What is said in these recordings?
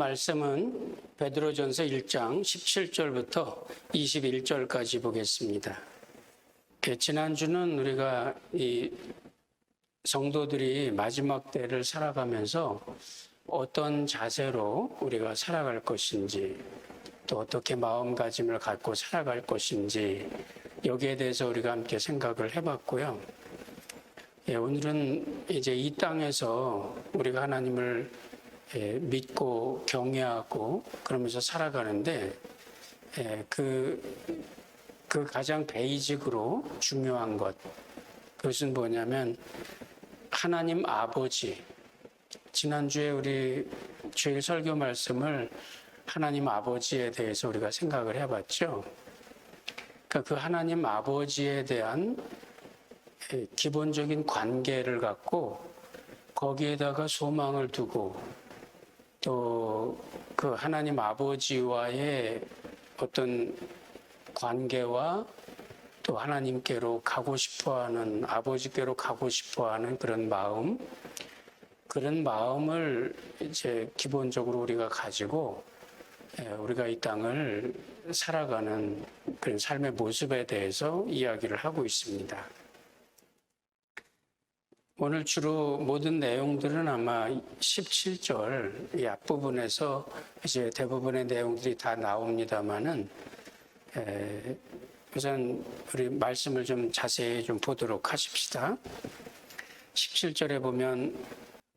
말씀은 베드로전서 1장 17절부터 21절까지 보겠습니다. 지난주는 우리가 이 성도들이 마지막 때를 살아가면서 어떤 자세로 우리가 살아갈 것인지, 또 어떻게 마음가짐을 갖고 살아갈 것인지, 여기에 대해서 우리가 함께 생각을 해봤고요. 오늘은 이제 이 땅에서 우리가 하나님을 믿고 경외하고 그러면서 살아가는데, 그 가장 베이직으로 중요한 것, 그것은 뭐냐면 하나님 아버지. 지난주에 우리 주일 설교 말씀을 하나님 아버지에 대해서 우리가 생각을 해봤죠. 그러니까 그 하나님 아버지에 대한 기본적인 관계를 갖고 거기에다가 소망을 두고, 또 그 하나님 아버지와의 어떤 관계와 또 하나님께로 가고 싶어하는, 아버지께로 가고 싶어하는 그런 마음을 이제 기본적으로 우리가 가지고 우리가 이 땅을 살아가는 그런 삶의 모습에 대해서 이야기를 하고 있습니다. 오늘 주로 모든 내용들은 아마 17절 이 앞부분에서 이제 대부분의 내용들이 다 나옵니다만은, 우선 우리 말씀을 좀 자세히 좀 보도록 하십시다. 17절에 보면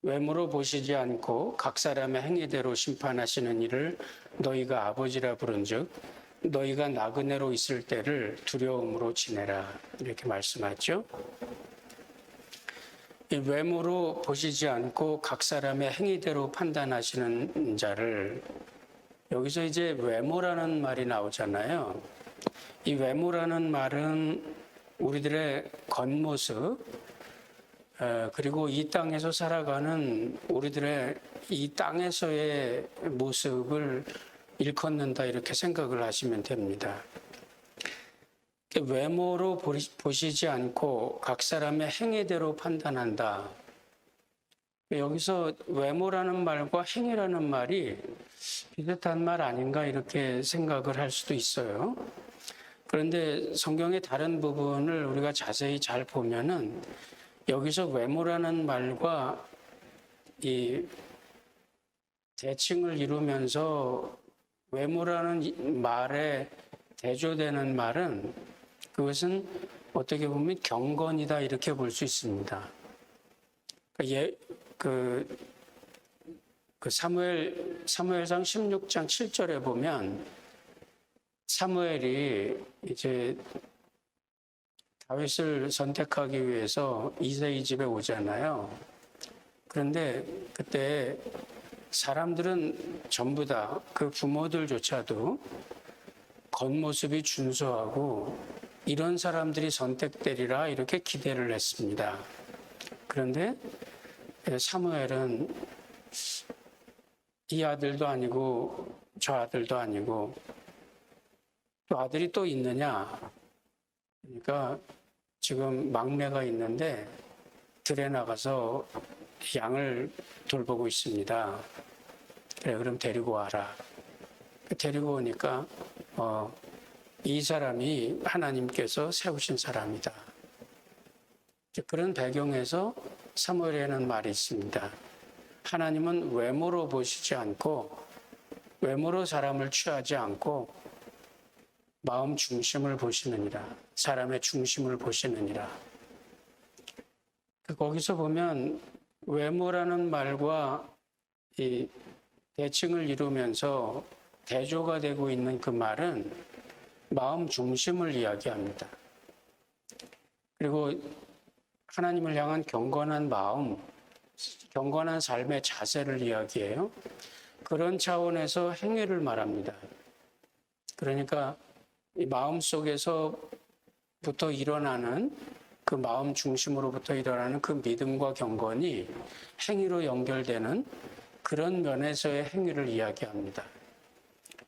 외모로 보시지 않고 각 사람의 행위대로 심판하시는 이를 너희가 아버지라 부른즉 너희가 나그네로 있을 때를 두려움으로 지내라, 이렇게 말씀하죠. 이 외모로 보시지 않고 각 사람의 행위대로 판단하시는 자를, 여기서 이제 외모라는 말이 나오잖아요. 이 외모라는 말은 우리들의 겉모습, 그리고 이 땅에서 살아가는 우리들의 이 땅에서의 모습을 일컫는다, 이렇게 생각을 하시면 됩니다. 외모로 보시지 않고 각 사람의 행위대로 판단한다. 여기서 외모라는 말과 행위라는 말이 비슷한 말 아닌가, 이렇게 생각을 할 수도 있어요. 그런데 성경의 다른 부분을 우리가 자세히 잘 보면은 여기서 외모라는 말과 이 대칭을 이루면서 외모라는 말에 대조되는 말은, 그것은 어떻게 보면 경건이다, 이렇게 볼 수 있습니다. 사무엘상 16장 7절에 보면 사무엘이 이제 다윗을 선택하기 위해서 이새의 집에 오잖아요. 그런데 그때 사람들은 전부 다, 그 부모들조차도 겉모습이 준수하고 이런 사람들이 선택되리라, 이렇게 기대를 했습니다. 그런데 사무엘은 이 아들도 아니고 저 아들도 아니고 또 아들이 또 있느냐, 그러니까 지금 막내가 있는데 들에 나가서 양을 돌보고 있습니다. 그래, 그럼 데리고 와라. 데리고 오니까 이 사람이 하나님께서 세우신 사람이다. 그런 배경에서 사무엘에는 말이 있습니다. 하나님은 외모로 보시지 않고, 외모로 사람을 취하지 않고 마음 중심을 보시느니라, 사람의 중심을 보시느니라. 거기서 보면 외모라는 말과 이 대칭을 이루면서 대조가 되고 있는 그 말은 마음 중심을 이야기합니다. 그리고 하나님을 향한 경건한 마음, 경건한 삶의 자세를 이야기해요. 그런 차원에서 행위를 말합니다. 그러니까 이 마음 속에서부터 일어나는, 그 마음 중심으로부터 일어나는 그 믿음과 경건이 행위로 연결되는 그런 면에서의 행위를 이야기합니다.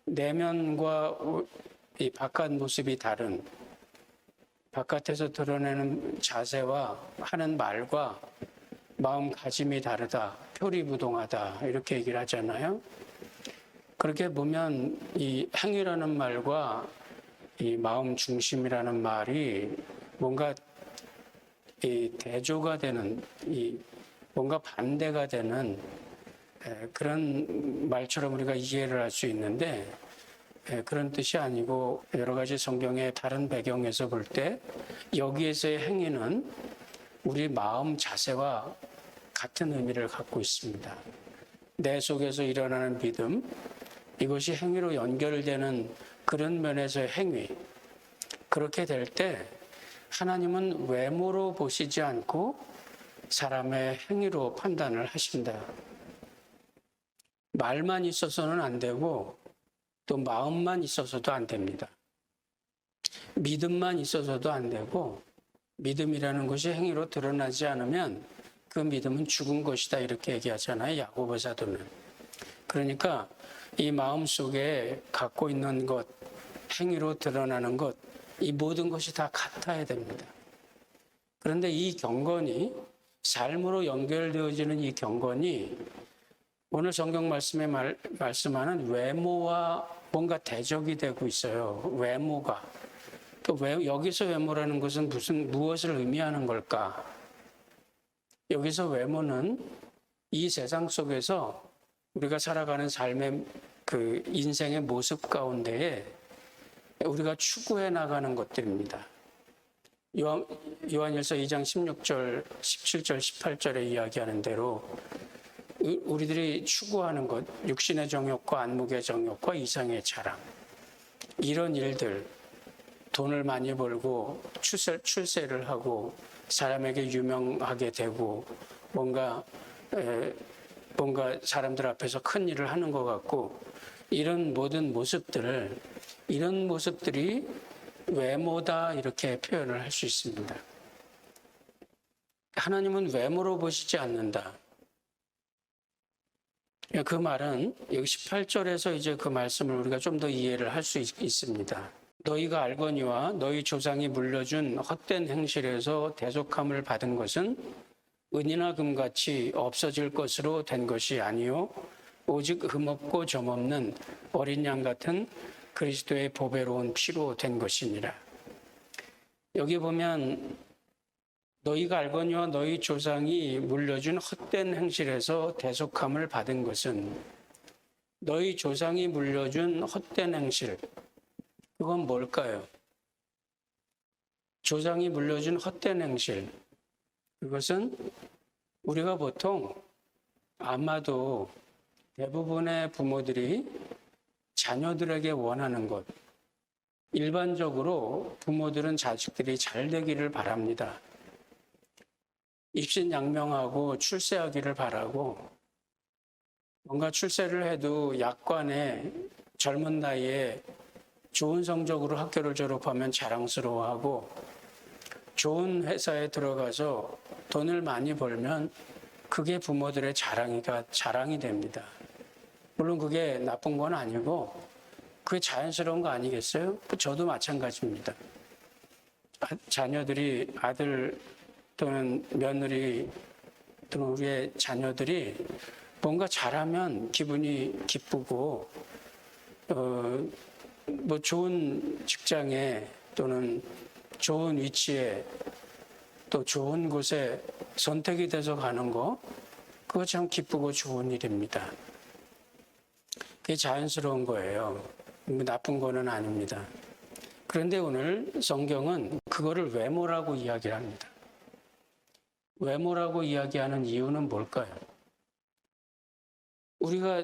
내면과 이 바깥 모습이 다른, 바깥에서 드러내는 자세와 하는 말과 마음가짐이 다르다, 표리부동하다, 이렇게 얘기를 하잖아요. 그렇게 보면 이 행위라는 말과 이 마음 중심이라는 말이 뭔가 이 대조가 되는, 이 뭔가 반대가 되는 그런 말처럼 우리가 이해를 할 수 있는데, 그런 뜻이 아니고 여러 가지 성경의 다른 배경에서 볼 때 여기에서의 행위는 우리 마음 자세와 같은 의미를 갖고 있습니다. 내 속에서 일어나는 믿음, 이것이 행위로 연결되는 그런 면에서의 행위. 그렇게 될 때 하나님은 외모로 보시지 않고 사람의 행위로 판단을 하신다. 말만 있어서는 안 되고 또 마음만 있어서도 안 됩니다. 믿음만 있어서도 안 되고, 믿음이라는 것이 행위로 드러나지 않으면 그 믿음은 죽은 것이다, 이렇게 얘기하잖아요, 야고보 사도는. 그러니까 이 마음속에 갖고 있는 것, 행위로 드러나는 것, 이 모든 것이 다 같아야 됩니다. 그런데 이 경건이, 삶으로 연결되어지는 이 경건이 오늘 성경 말씀에 말씀하는 외모와 뭔가 대적이 되고 있어요. 외모가. 또 여기서 외모라는 것은 무엇을 의미하는 걸까? 여기서 외모는 이 세상 속에서 우리가 살아가는 삶의 그 인생의 모습 가운데에 우리가 추구해 나가는 것들입니다. 요한일서 2장 16절, 17절, 18절에 이야기하는 대로 우리들이 추구하는 것, 육신의 정욕과 안목의 정욕과 이상의 자랑, 이런 일들, 돈을 많이 벌고 출세를 하고 사람에게 유명하게 되고 뭔가 사람들 앞에서 큰 일을 하는 것 같고, 이런 모든 모습들이 외모다, 이렇게 표현을 할 수 있습니다. 하나님은 외모로 보시지 않는다. 그 말은 여기 18절에서 이제 그 말씀을 우리가 좀 더 이해를 할 수 있습니다. 너희가 알거니와 너희 조상이 물려준 헛된 행실에서 대속함을 받은 것은 은이나 금같이 없어질 것으로 된 것이 아니요 오직 흠없고 점없는 어린 양 같은 그리스도의 보배로운 피로 된 것이니라. 여기 보면 너희가 알거니와 너희 조상이 물려준 헛된 행실에서 대속함을 받은 것은, 너희 조상이 물려준 헛된 행실, 그건 뭘까요? 조상이 물려준 헛된 행실, 그것은 우리가 보통 아마도 대부분의 부모들이 자녀들에게 원하는 것, 일반적으로 부모들은 자식들이 잘 되기를 바랍니다. 입신양명하고 출세하기를 바라고, 뭔가 출세를 해도 약관에 젊은 나이에 좋은 성적으로 학교를 졸업하면 자랑스러워하고, 좋은 회사에 들어가서 돈을 많이 벌면 그게 부모들의 자랑이 됩니다. 물론 그게 나쁜 건 아니고 그게 자연스러운 거 아니겠어요? 저도 마찬가지입니다. 자녀들이, 아들 또는 며느리 또는 우리의 자녀들이 뭔가 잘하면 기분이 기쁘고, 뭐 좋은 직장에 또는 좋은 위치에 또 좋은 곳에 선택이 돼서 가는 거, 그거 참 기쁘고 좋은 일입니다. 그게 자연스러운 거예요. 나쁜 거는 아닙니다. 그런데 오늘 성경은 그거를 외모라고 이야기를 합니다. 외모라고 이야기하는 이유는 뭘까요? 우리가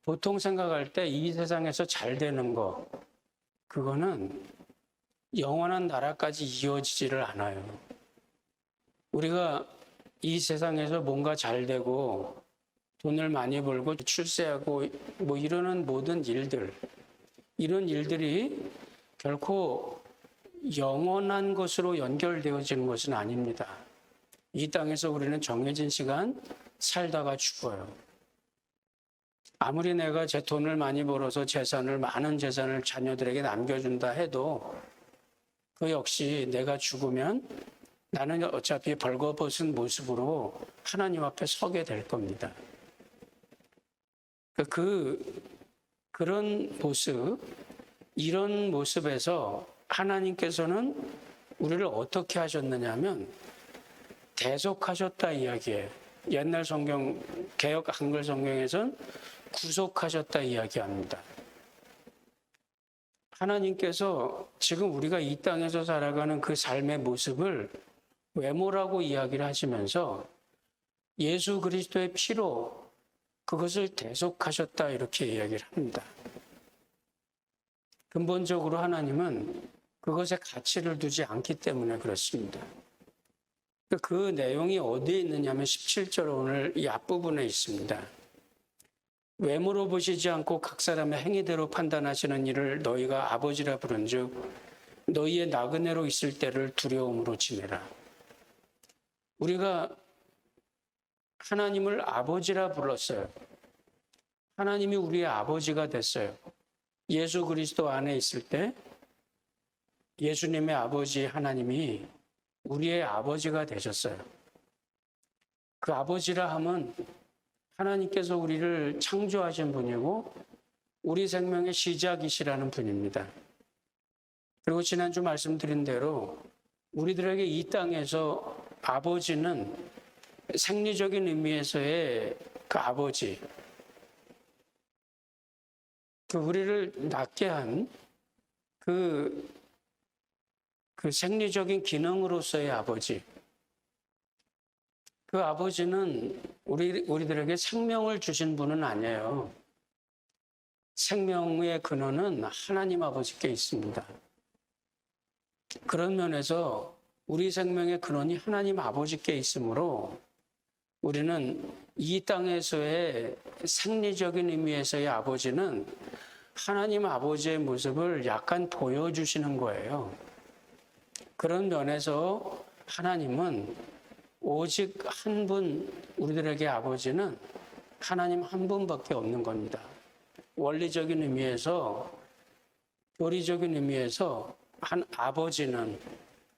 보통 생각할 때 이 세상에서 잘 되는 거, 그거는 영원한 나라까지 이어지지를 않아요. 우리가 이 세상에서 뭔가 잘 되고 돈을 많이 벌고 출세하고 뭐 이러는 모든 일들, 이런 일들이 결코 영원한 것으로 연결되어지는 것은 아닙니다. 이 땅에서 우리는 정해진 시간 살다가 죽어요. 아무리 내가 제 돈을 많이 벌어서 많은 재산을 자녀들에게 남겨준다 해도 그 역시 내가 죽으면 나는 어차피 벌거벗은 모습으로 하나님 앞에 서게 될 겁니다. 그런 모습, 이런 모습에서 하나님께서는 우리를 어떻게 하셨느냐 하면 대속하셨다 이야기예요. 옛날 성경, 개역 한글 성경에선 구속하셨다 이야기합니다. 하나님께서 지금 우리가 이 땅에서 살아가는 그 삶의 모습을 외모라고 이야기를 하시면서 예수 그리스도의 피로 그것을 대속하셨다 이렇게 이야기를 합니다. 근본적으로 하나님은 그것에 가치를 두지 않기 때문에 그렇습니다. 그 내용이 어디에 있느냐면 17절 오늘 이 앞부분에 있습니다. 외모로 보시지 않고 각 사람의 행위대로 판단하시는 이를 너희가 아버지라 부른즉 너희의 나그네로 있을 때를 두려움으로 지내라. 우리가 하나님을 아버지라 불렀어요. 하나님이 우리의 아버지가 됐어요. 예수 그리스도 안에 있을 때 예수님의 아버지 하나님이 우리의 아버지가 되셨어요. 그 아버지라 함은 하나님께서 우리를 창조하신 분이고 우리 생명의 시작이시라는 분입니다. 그리고 지난주 말씀드린 대로 우리들에게 이 땅에서 아버지는 생리적인 의미에서의 그 아버지, 그 우리를 낳게 한 그 생리적인 기능으로서의 아버지, 그 아버지는 우리들에게 생명을 주신 분은 아니에요. 생명의 근원은 하나님 아버지께 있습니다. 그런 면에서 우리 생명의 근원이 하나님 아버지께 있으므로 우리는 이 땅에서의 생리적인 의미에서의 아버지는 하나님 아버지의 모습을 약간 보여주시는 거예요. 그런 면에서 하나님은 오직 한 분, 우리들에게 아버지는 하나님 한 분밖에 없는 겁니다. 원리적인 의미에서, 교리적인 의미에서 아버지는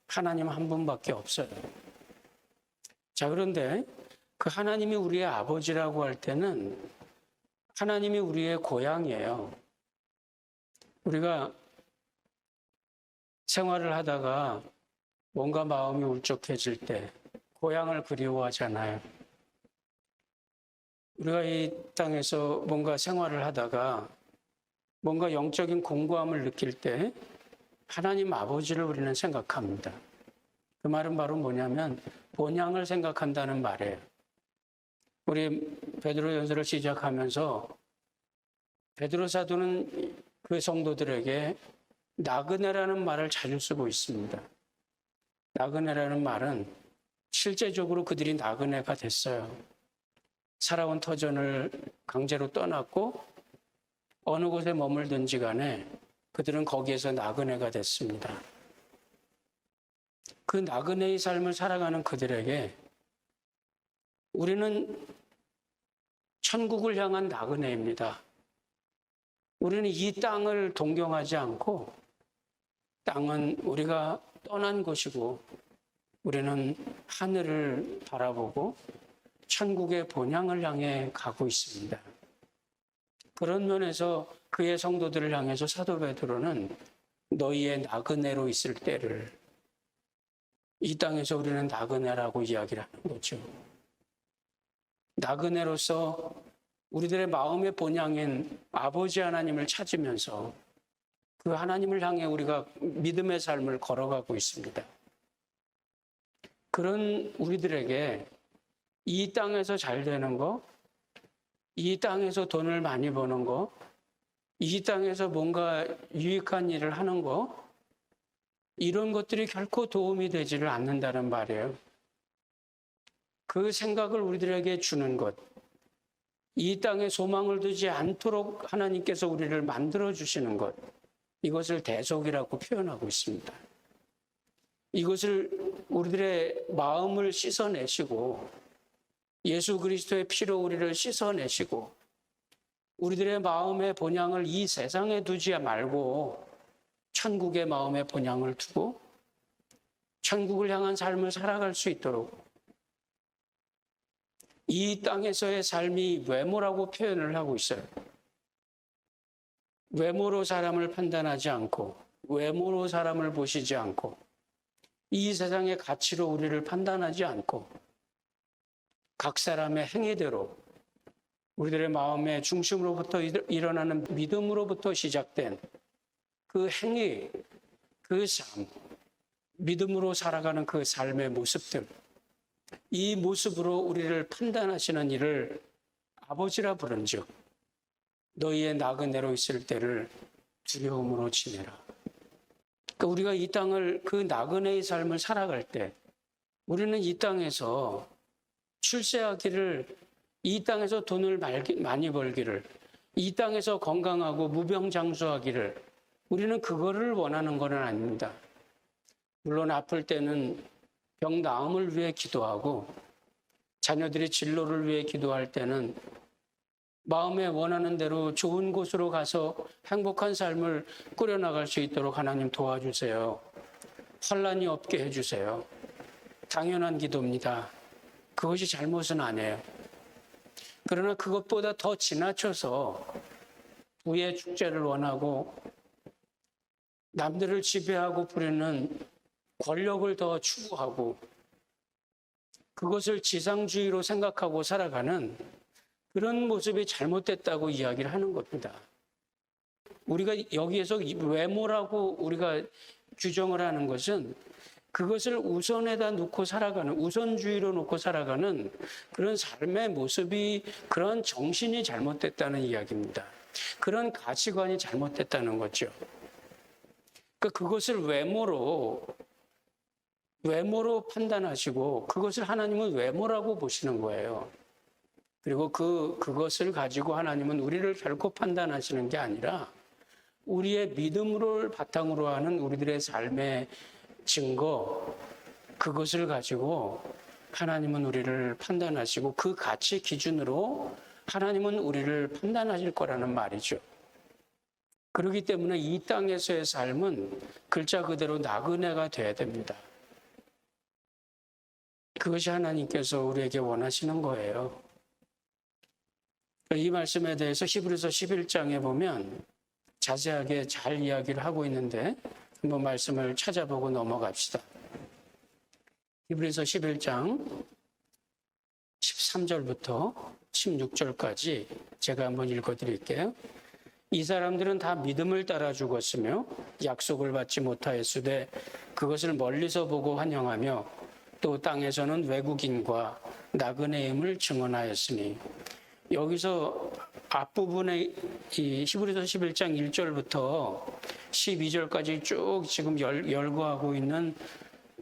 하나님 한 분밖에 없어요. 자, 그런데 그 하나님이 우리의 아버지라고 할 때는 하나님이 우리의 고향이에요. 우리가 생활을 하다가 뭔가 마음이 울적해질 때 고향을 그리워하잖아요. 우리가 이 땅에서 뭔가 생활을 하다가 뭔가 영적인 공고함을 느낄 때 하나님 아버지를 우리는 생각합니다. 그 말은 바로 뭐냐면 본향을 생각한다는 말이에요. 우리 베드로 연설을 시작하면서 베드로 사도는 그 성도들에게 나그네라는 말을 자주 쓰고 있습니다. 나그네라는 말은 실제적으로 그들이 나그네가 됐어요. 살아온 터전을 강제로 떠났고 어느 곳에 머물든지 간에 그들은 거기에서 나그네가 됐습니다. 그 나그네의 삶을 살아가는 그들에게 우리는 천국을 향한 나그네입니다. 우리는 이 땅을 동경하지 않고 땅은 우리가 떠난 곳이고 우리는 하늘을 바라보고 천국의 본향을 향해 가고 있습니다. 그런 면에서 그의 성도들을 향해서 사도 베드로는 너희의 나그네로 있을 때를, 이 땅에서 우리는 나그네라고 이야기를 하는 거죠. 나그네로서 우리들의 마음의 본향인 아버지 하나님을 찾으면서 그 하나님을 향해 우리가 믿음의 삶을 걸어가고 있습니다. 그런 우리들에게 이 땅에서 잘 되는 거, 이 땅에서 돈을 많이 버는 거, 이 땅에서 뭔가 유익한 일을 하는 거, 이런 것들이 결코 도움이 되지를 않는다는 말이에요. 그 생각을 우리들에게 주는 것, 이 땅에 소망을 두지 않도록 하나님께서 우리를 만들어 주시는 것, 이것을 대속이라고 표현하고 있습니다. 이것을 우리들의 마음을 씻어내시고 예수 그리스도의 피로 우리를 씻어내시고 우리들의 마음의 본향을 이 세상에 두지 말고 천국의 마음의 본향을 두고 천국을 향한 삶을 살아갈 수 있도록 이 땅에서의 삶이 외모라고 표현을 하고 있어요. 외모로 사람을 판단하지 않고 외모로 사람을 보시지 않고 이 세상의 가치로 우리를 판단하지 않고 각 사람의 행위대로 우리들의 마음의 중심으로부터 일어나는 믿음으로부터 시작된 그 행위, 그 삶, 믿음으로 살아가는 그 삶의 모습들, 이 모습으로 우리를 판단하시는 이를 아버지라 부른즉 너희의 나그네로 있을 때를 두려움으로 지내라. 그러니까 우리가 이 땅을 그 나그네의 삶을 살아갈 때 우리는 이 땅에서 출세하기를, 이 땅에서 돈을 많이 벌기를, 이 땅에서 건강하고 무병장수하기를, 우리는 그거를 원하는 건 아닙니다. 물론 아플 때는 병 나음을 위해 기도하고 자녀들이 진로를 위해 기도할 때는 마음에 원하는 대로 좋은 곳으로 가서 행복한 삶을 꾸려나갈 수 있도록 하나님 도와주세요. 환난이 없게 해주세요. 당연한 기도입니다. 그것이 잘못은 아니에요. 그러나 그것보다 더 지나쳐서 부의 축제를 원하고 남들을 지배하고 부리는 권력을 더 추구하고 그것을 지상주의로 생각하고 살아가는 그런 모습이 잘못됐다고 이야기를 하는 겁니다. 우리가 여기에서 외모라고 우리가 규정을 하는 것은 그것을 우선에다 놓고 살아가는, 우선주의로 놓고 살아가는 그런 삶의 모습이, 그런 정신이 잘못됐다는 이야기입니다. 그런 가치관이 잘못됐다는 거죠. 그러니까 그것을 외모로 판단하시고 그것을 하나님은 외모라고 보시는 거예요. 그리고 그것을 가지고 하나님은 우리를 결코 판단하시는 게 아니라 우리의 믿음을 바탕으로 하는 우리들의 삶의 증거, 그것을 가지고 하나님은 우리를 판단하시고 그 가치 기준으로 하나님은 우리를 판단하실 거라는 말이죠. 그렇기 때문에 이 땅에서의 삶은 글자 그대로 나그네가 돼야 됩니다. 그것이 하나님께서 우리에게 원하시는 거예요. 이 말씀에 대해서 히브리서 11장에 보면 자세하게 잘 이야기를 하고 있는데 한번 말씀을 찾아보고 넘어갑시다. 히브리서 11장 13절부터 16절까지 제가 한번 읽어드릴게요. 이 사람들은 다 믿음을 따라 죽었으며 약속을 받지 못하였으되 그것을 멀리서 보고 환영하며 또 땅에서는 외국인과 나그네임을 증언하였으니, 여기서 앞부분에 이 히브리서 11장 1절부터 12절까지 쭉 지금 열거하고 있는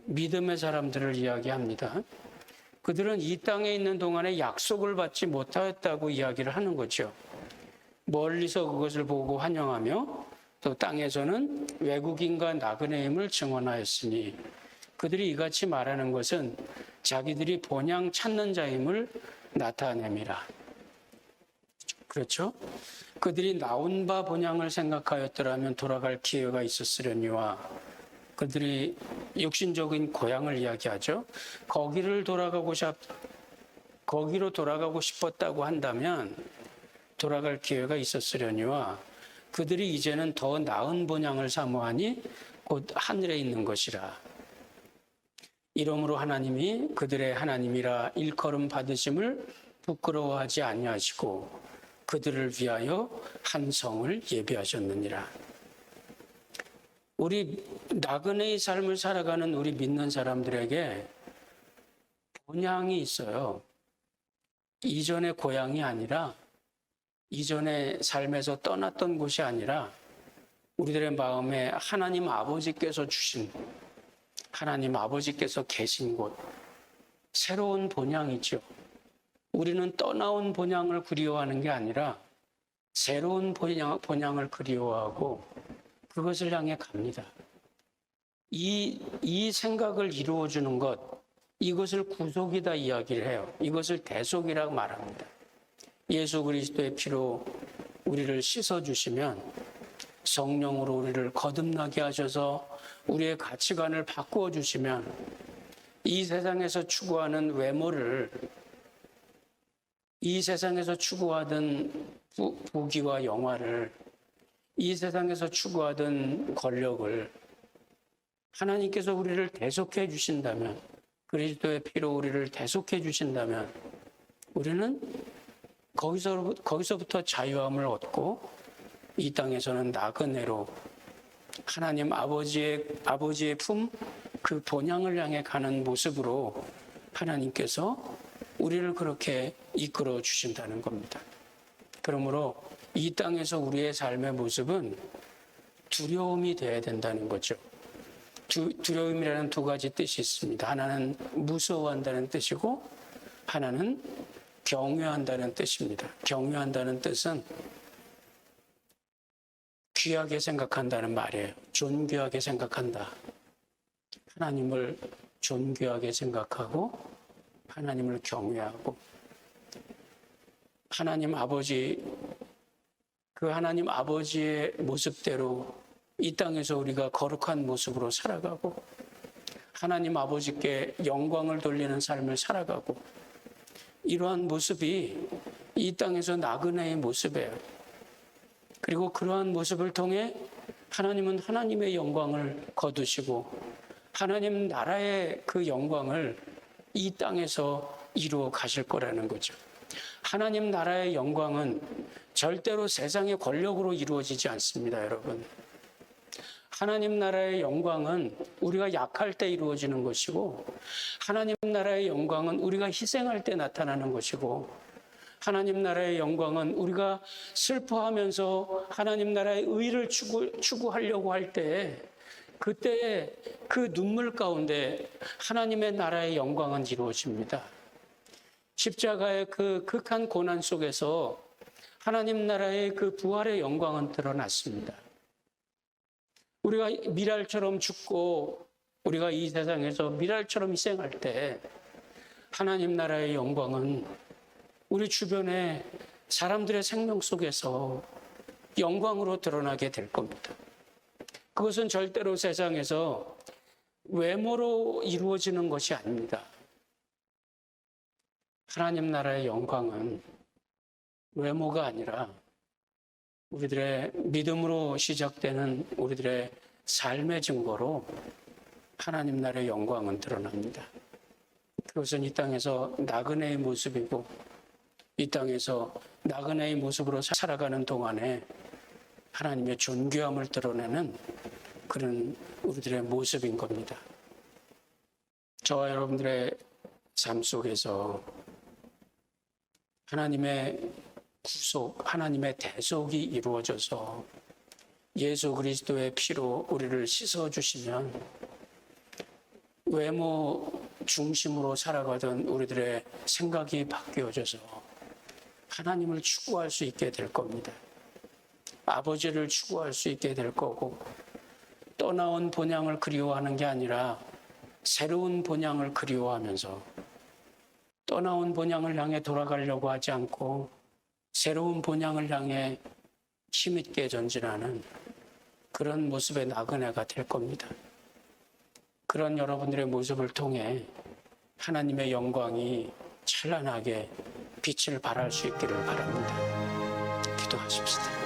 믿음의 사람들을 이야기합니다. 그들은 이 땅에 있는 동안에 약속을 받지 못하였다고 이야기를 하는 거죠. 멀리서 그것을 보고 환영하며 또 땅에서는 외국인과 나그네임을 증언하였으니, 그들이 이같이 말하는 것은 자기들이 본향 찾는 자임을 나타냅니다. 그렇죠? 그들이 나온 바 본향을 생각하였더라면 돌아갈 기회가 있었으려니와, 그들이 육신적인 고향을 이야기하죠. 거기로 돌아가고 싶었다고 한다면 돌아갈 기회가 있었으려니와, 그들이 이제는 더 나은 본향을 사모하니 곧 하늘에 있는 것이라. 이러므로 하나님이 그들의 하나님이라 일컬음 받으심을 부끄러워하지 아니하시고 그들을 위하여 한 성을 예비하셨느니라. 우리 나그네의 삶을 살아가는 우리 믿는 사람들에게 본향이 있어요. 이전의 고향이 아니라, 이전의 삶에서 떠났던 곳이 아니라 우리들의 마음에 하나님 아버지께서 주신, 하나님 아버지께서 계신 곳, 새로운 본향이죠. 우리는 떠나온 본향을 그리워하는 게 아니라 새로운 본향을 그리워하고 그것을 향해 갑니다. 이 생각을 이루어주는 것, 이것을 구속이다 이야기를 해요. 이것을 대속이라고 말합니다. 예수 그리스도의 피로 우리를 씻어주시면, 성령으로 우리를 거듭나게 하셔서 우리의 가치관을 바꾸어 주시면, 이 세상에서 추구하는 외모를, 이 세상에서 추구하던 부귀와 영화를 이 세상에서 추구하던 권력을 하나님께서 우리를 대속해 주신다면, 그리스도의 피로 우리를 대속해 주신다면 우리는 거기서부터 자유함을 얻고 이 땅에서는 나그네로 하나님 아버지의 품, 그 본향을 향해 가는 모습으로 하나님께서 우리를 그렇게 이끌어 주신다는 겁니다. 그러므로 이 땅에서 우리의 삶의 모습은 두려움이 되어야 된다는 거죠. 두려움이라는 두 가지 뜻이 있습니다. 하나는 무서워한다는 뜻이고 하나는 경외한다는 뜻입니다. 경외한다는 뜻은 귀하게 생각한다는 말이에요. 존귀하게 생각한다. 하나님을 존귀하게 생각하고 하나님을 경외하고 하나님 아버지의 모습대로 이 땅에서 우리가 거룩한 모습으로 살아가고 하나님 아버지께 영광을 돌리는 삶을 살아가고 이러한 모습이 이 땅에서 나그네의 모습이에요. 그리고 그러한 모습을 통해 하나님은 하나님의 영광을 거두시고 하나님 나라의 그 영광을 이 땅에서 이루어 가실 거라는 거죠. 하나님 나라의 영광은 절대로 세상의 권력으로 이루어지지 않습니다, 여러분. 하나님 나라의 영광은 우리가 약할 때 이루어지는 것이고 하나님 나라의 영광은 우리가 희생할 때 나타나는 것이고 하나님 나라의 영광은 우리가 슬퍼하면서 하나님 나라의 의를 추구하려고 할 때 그때 그 눈물 가운데 하나님의 나라의 영광은 이루어집니다. 십자가의 그 극한 고난 속에서 하나님 나라의 그 부활의 영광은 드러났습니다. 우리가 미랄처럼 죽고 우리가 이 세상에서 미랄처럼 희생할 때 하나님 나라의 영광은 우리 주변의 사람들의 생명 속에서 영광으로 드러나게 될 겁니다. 그것은 절대로 세상에서 외모로 이루어지는 것이 아닙니다. 하나님 나라의 영광은 외모가 아니라 우리들의 믿음으로 시작되는 우리들의 삶의 증거로 하나님 나라의 영광은 드러납니다. 그것은 이 땅에서 나그네의 모습이고 이 땅에서 나그네의 모습으로 살아가는 동안에 하나님의 존귀함을 드러내는 그런 우리들의 모습인 겁니다. 저와 여러분들의 삶 속에서 하나님의 구속, 하나님의 대속이 이루어져서 예수 그리스도의 피로 우리를 씻어주시면 외모 중심으로 살아가던 우리들의 생각이 바뀌어져서 하나님을 추구할 수 있게 될 겁니다. 아버지를 추구할 수 있게 될 거고 떠나온 본향을 그리워하는 게 아니라 새로운 본향을 그리워하면서 떠나온 본향을 향해 돌아가려고 하지 않고 새로운 본향을 향해 힘있게 전진하는 그런 모습의 나그네가 될 겁니다. 그런 여러분들의 모습을 통해 하나님의 영광이 찬란하게 빛을 발할 수 있기를 바랍니다. 기도하십시다.